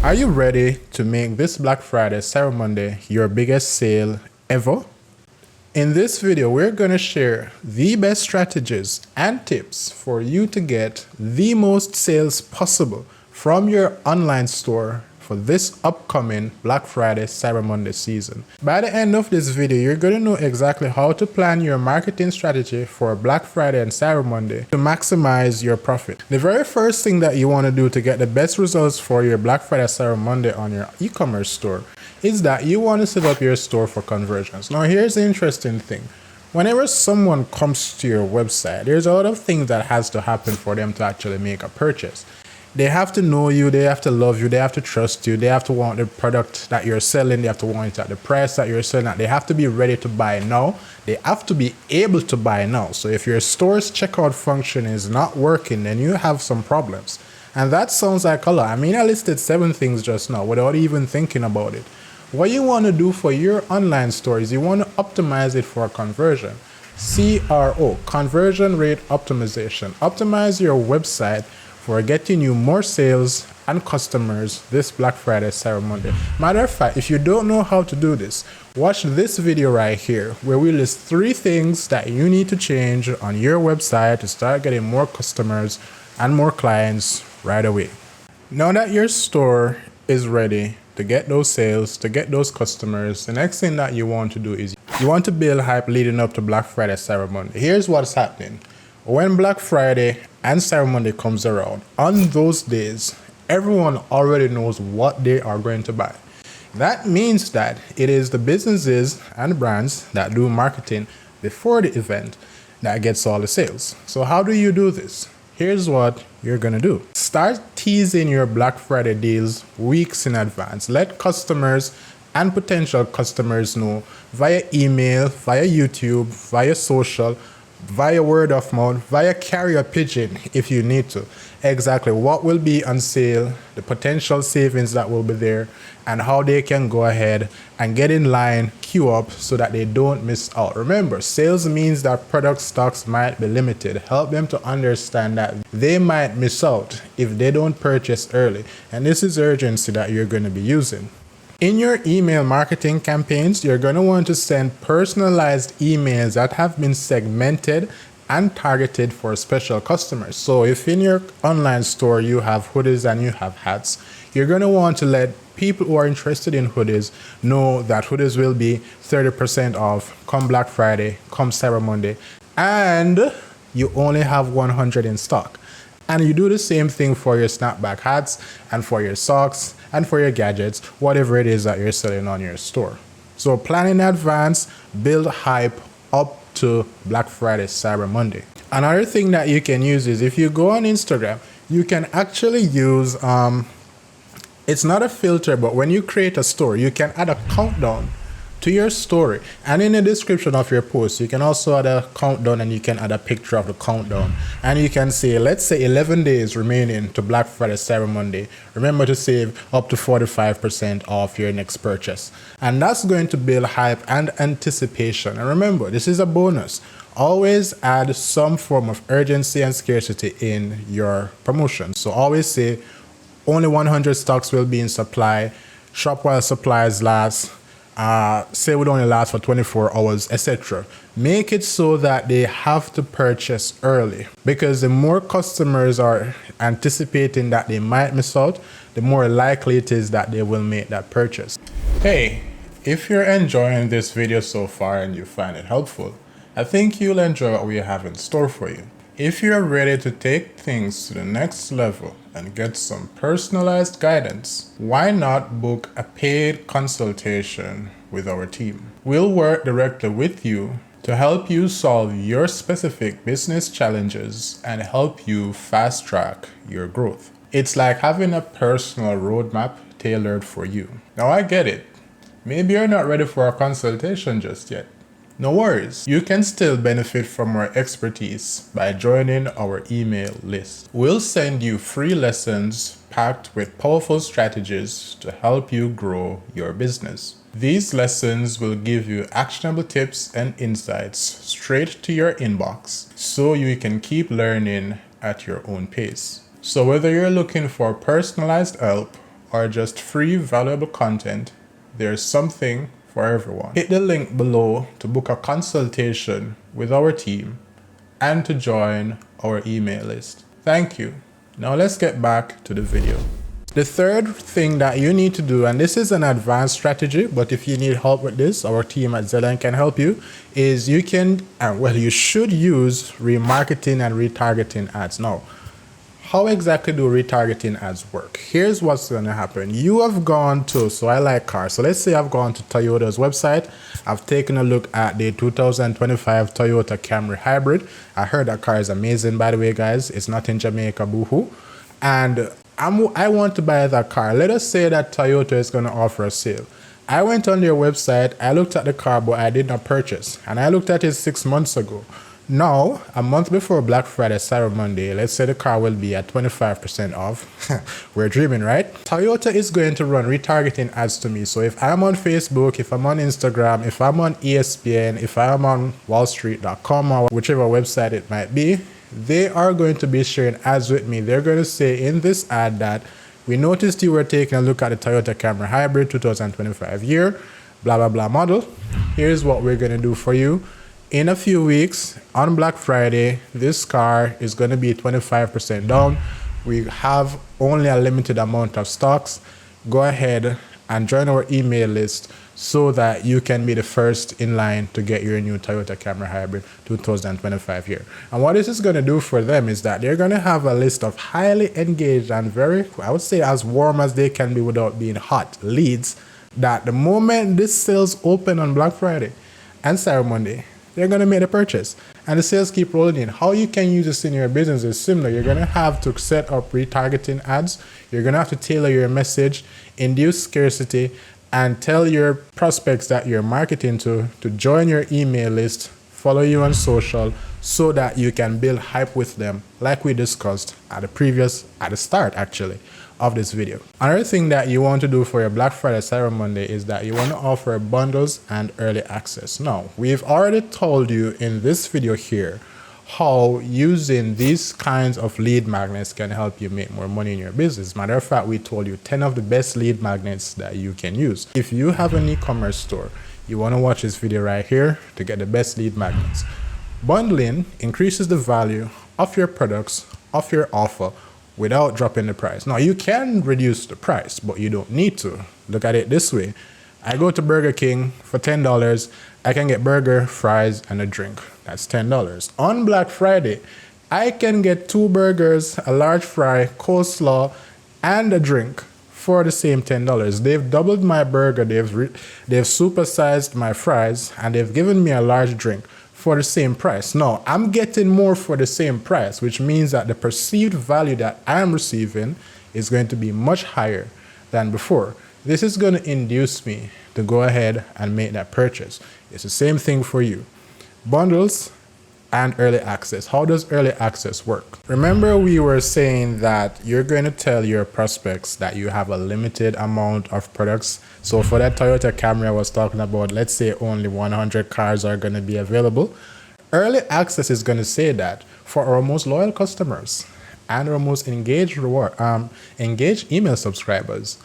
Are you ready to make this Black Friday, Cyber Monday your biggest sale ever? In this video, we're going to share the best strategies and tips for you to get the most sales possible from your online store for this upcoming Black Friday, Cyber Monday season. By the end of this video, you're going to know exactly how to plan your marketing strategy for Black Friday and Cyber Monday to maximize your profit. The very first thing that you want to do to get the best results for your Black Friday, Cyber Monday on your e-commerce store is that you want to set up your store for conversions. Now, here's the interesting thing. Whenever someone comes to your website, there's a lot of things that has to happen for them to actually make a purchase. They have to know you, they have to love you, they have to trust you, they have to want the product that you're selling, they have to want it at the price that you're selling at, they have to be ready to buy now, they have to be able to buy now. So if your store's checkout function is not working, then you have some problems. And that sounds like a lot. I mean, I listed 7 things just now without even thinking about it. What you want to do for your online store is you want to optimize it for conversion. CRO, conversion rate optimization. Optimize your website for getting you more sales and customers this Black Friday, Cyber Monday. Matter of fact, if you don't know how to do this, watch this video right here where we list 3 things that you need to change on your website to start getting more customers and more clients right away. Now that your store is ready to get those sales, to get those customers, the next thing that you want to do is you want to build hype leading up to Black Friday, Cyber Monday. Here's what's happening. When Black Friday and Cyber Monday comes around, on those days, everyone already knows what they are going to buy. That means that it is the businesses and brands that do marketing before the event that gets all the sales. So how do you do this? Here's what you're gonna do. Start teasing your Black Friday deals weeks in advance. Let customers and potential customers know via email, via YouTube, via social, via word of mouth, via carrier pigeon if you need to, exactly what will be on sale, the potential savings that will be there, and how they can go ahead and get in line, queue up so that they don't miss out. Remember, sales means that product stocks might be limited. Help them to understand that they might miss out if they don't purchase early, and this is urgency that you're going to be using. In your email marketing campaigns, you're going to want to send personalized emails that have been segmented and targeted for special customers. So if in your online store you have hoodies and you have hats, you're going to want to let people who are interested in hoodies know that hoodies will be 30% off come Black Friday, come Cyber Monday, and you only have 100 in stock. And you do the same thing for your snapback hats and for your socks and for your gadgets, whatever it is that you're selling on your store. So plan in advance, build hype up to Black Friday, Cyber Monday. Another thing that you can use is if you go on Instagram, you can actually use, it's not a filter, but when you create a story, you can add a countdown to your story, and in the description of your post you can also add a countdown, and you can add a picture of the countdown, and you can say, let's say 11 days remaining to Black Friday, Cyber Monday. Remember to save up to 45% off your next purchase, and that's going to build hype and anticipation. And remember, this is a bonus. Always add some form of urgency and scarcity in your promotion. So always say only 100 stocks will be in supply, shop while supplies last, say it would only last for 24 hours, etc. Make it so that they have to purchase early, because the more customers are anticipating that they might miss out, the more likely it is that they will make that purchase. Hey, if you're enjoying this video so far and you find it helpful, I think you'll enjoy what we have in store for you. If you're ready to take things to the next level and get some personalized guidance, why not book a paid consultation with our team? We'll work directly with you to help you solve your specific business challenges and help you fast track your growth. It's like having a personal roadmap tailored for you. Now I get it. Maybe you're not ready for a consultation just yet. No worries, you can still benefit from our expertise by joining our email list. We'll send you free lessons packed with powerful strategies to help you grow your business. These lessons will give you actionable tips and insights straight to your inbox so you can keep learning at your own pace. So whether you're looking for personalized help or just free valuable content, there's something for everyone. Hit the link below to book a consultation with our team and to join our email list. Thank you. Now let's get back to the video. The third thing that you need to do, and this is an advanced strategy, but if you need help with this, our team at Zelen can help you, is you can, you should use remarketing and retargeting ads. Now, how exactly do retargeting ads work? Here's what's going to happen. You have gone to, so I like cars. So let's say I've gone to Toyota's website. I've taken a look at the 2025 Toyota Camry Hybrid. I heard that car is amazing, by the way, guys. It's not in Jamaica, boohoo. And I want to buy that car. Let us say that Toyota is going to offer a sale. I went on their website, I looked at the car, but I did not purchase. And I looked at it 6 months ago. Now, a month before Black Friday, Cyber Monday, let's say the car will be at 25% off. We're dreaming, right? Toyota is going to run retargeting ads to me. So if I'm on Facebook, if I'm on Instagram, if I'm on ESPN, if I'm on wallstreet.com or whichever website it might be, they are going to be sharing ads with me. They're going to say in this ad that we noticed you were taking a look at the Toyota Camry Hybrid 2025 year, blah, blah, blah model. Here's what we're going to do for you. In a few weeks, on Black Friday, this car is going to be 25% down. We have only a limited amount of stocks. Go ahead and join our email list so that you can be the first in line to get your new Toyota Camry Hybrid 2025 year. And what this is going to do for them is that they're going to have a list of highly engaged and very, I would say, as warm as they can be without being hot leads, that the moment this sales open on Black Friday and Cyber Monday, they're going to make the purchase and the sales keep rolling in. How you can use this in your business is similar. You're going to have to set up retargeting ads. You're going to have to tailor your message, induce scarcity, and tell your prospects that you're marketing to join your email list, follow you on social, so that you can build hype with them, like we discussed at the start actually of this video. Another thing that you want to do for your Black Friday Cyber Monday is that you want to offer bundles and early access. Now, we've already told you in this video here how using these kinds of lead magnets can help you make more money in your business. Matter of fact, we told you 10 of the best lead magnets that you can use. If you have an e-commerce store, you want to watch this video right here to get the best lead magnets. Bundling increases the value of your products, of your offer, without dropping the price. Now, you can reduce the price, but you don't need to. Look at it this way. I go to Burger King for $10. I can get burger, fries, and a drink. That's $10. On Black Friday, I can get 2 burgers, a large fry, coleslaw, and a drink for the same $10. They've doubled my burger, they've supersized my fries, and they've given me a large drink for the same price. Now, I'm getting more for the same price, which means that the perceived value that I'm receiving is going to be much higher than before. This is going to induce me to go ahead and make that purchase. It's the same thing for you. Bundles and early access. How does early access work? Remember, we were saying that you're going to tell your prospects that you have a limited amount of products. So for that Toyota Camry I was talking about, let's say only 100 cars are going to be available. Early access is going to say that for our most loyal customers and our most engaged email subscribers,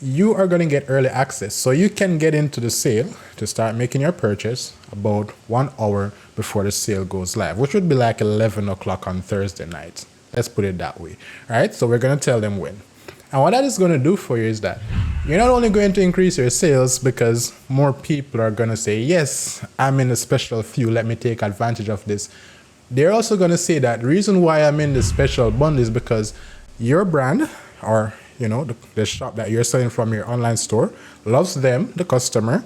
you are going to get early access. So you can get into the sale to start making your purchase about 1 hour before the sale goes live, which would be like 11 o'clock on Thursday night. Let's put it that way. All right. So we're going to tell them when. And what that is going to do for you is that you're not only going to increase your sales because more people are going to say, yes, I'm in a special few. Let me take advantage of this. They're also going to say that the reason why I'm in the special bundle is because your brand, or the shop that you're selling from, your online store, loves them, the customer,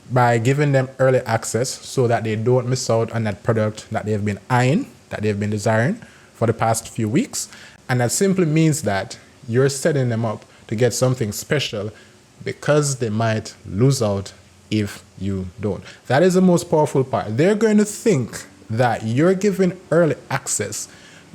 by giving them early access so that they don't miss out on that product that they've been eyeing, that they've been desiring for the past few weeks. And that simply means that you're setting them up to get something special because they might lose out if you don't. That is the most powerful part. They're going to think that you're giving early access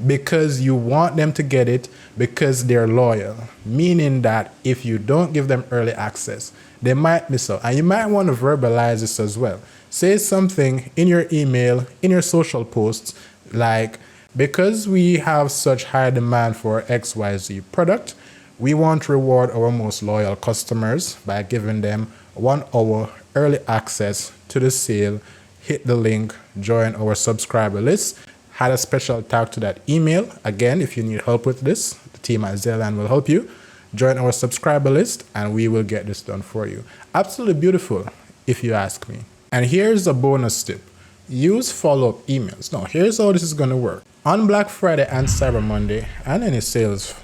because you want them to get it because they're loyal, meaning that if you don't give them early access, they might miss out. And you might want to verbalize this as well. Say something in your email, in your social posts, like, because we have such high demand for XYZ product, We want to reward our most loyal customers by giving them 1 hour early access to the sale. Hit the link, join our subscriber list, add a special tag to that email. Again, if you need help with this, the team at Zeland will help you. Join our subscriber list and we will get this done for you. Absolutely beautiful, if you ask me. And here's a bonus tip. Use follow-up emails. Now, here's how this is going to work. On Black Friday and Cyber Monday and any sales,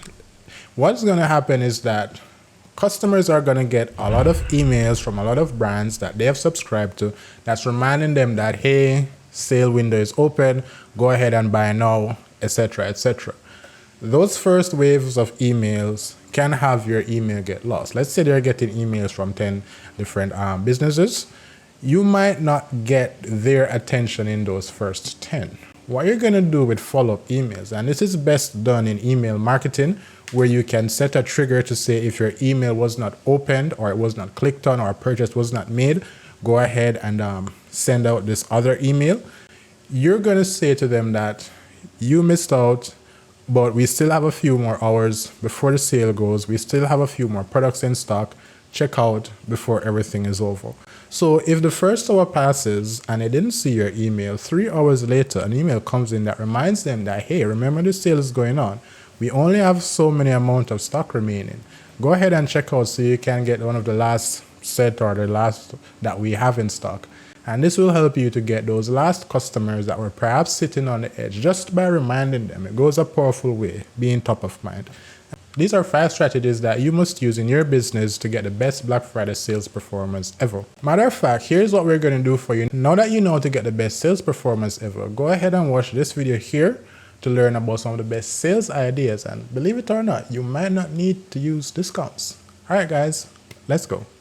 what's going to happen is that customers are going to get a lot of emails from a lot of brands that they have subscribed to that's reminding them that, hey, sale window is open, go ahead and buy now, etc., etc. Those first waves of emails can have your email get lost. Let's say they're getting emails from 10 different businesses. You might not get their attention in those first 10. What you're going to do with follow-up emails, and this is best done in email marketing, where you can set a trigger to say if your email was not opened or it was not clicked on or a purchase was not made, go ahead and send out this other email. You're going to say to them that you missed out, but we still have a few more hours before the sale goes. We still have a few more products in stock. Check out before everything is over. So if the first hour passes and they didn't see your email, 3 hours later, an email comes in that reminds them that, hey, remember the sale is going on. We only have so many amount of stock remaining. Go ahead and check out so you can get one of the last set or the last that we have in stock. And this will help you to get those last customers that were perhaps sitting on the edge just by reminding them. It goes a powerful way, being top of mind. These are 5 strategies that you must use in your business to get the best Black Friday sales performance ever. Matter of fact, here's what we're going to do for you. Now that you know how to get the best sales performance ever, go ahead and watch this video here to learn about some of the best sales ideas. And believe it or not, you might not need to use discounts. All right, guys, let's go.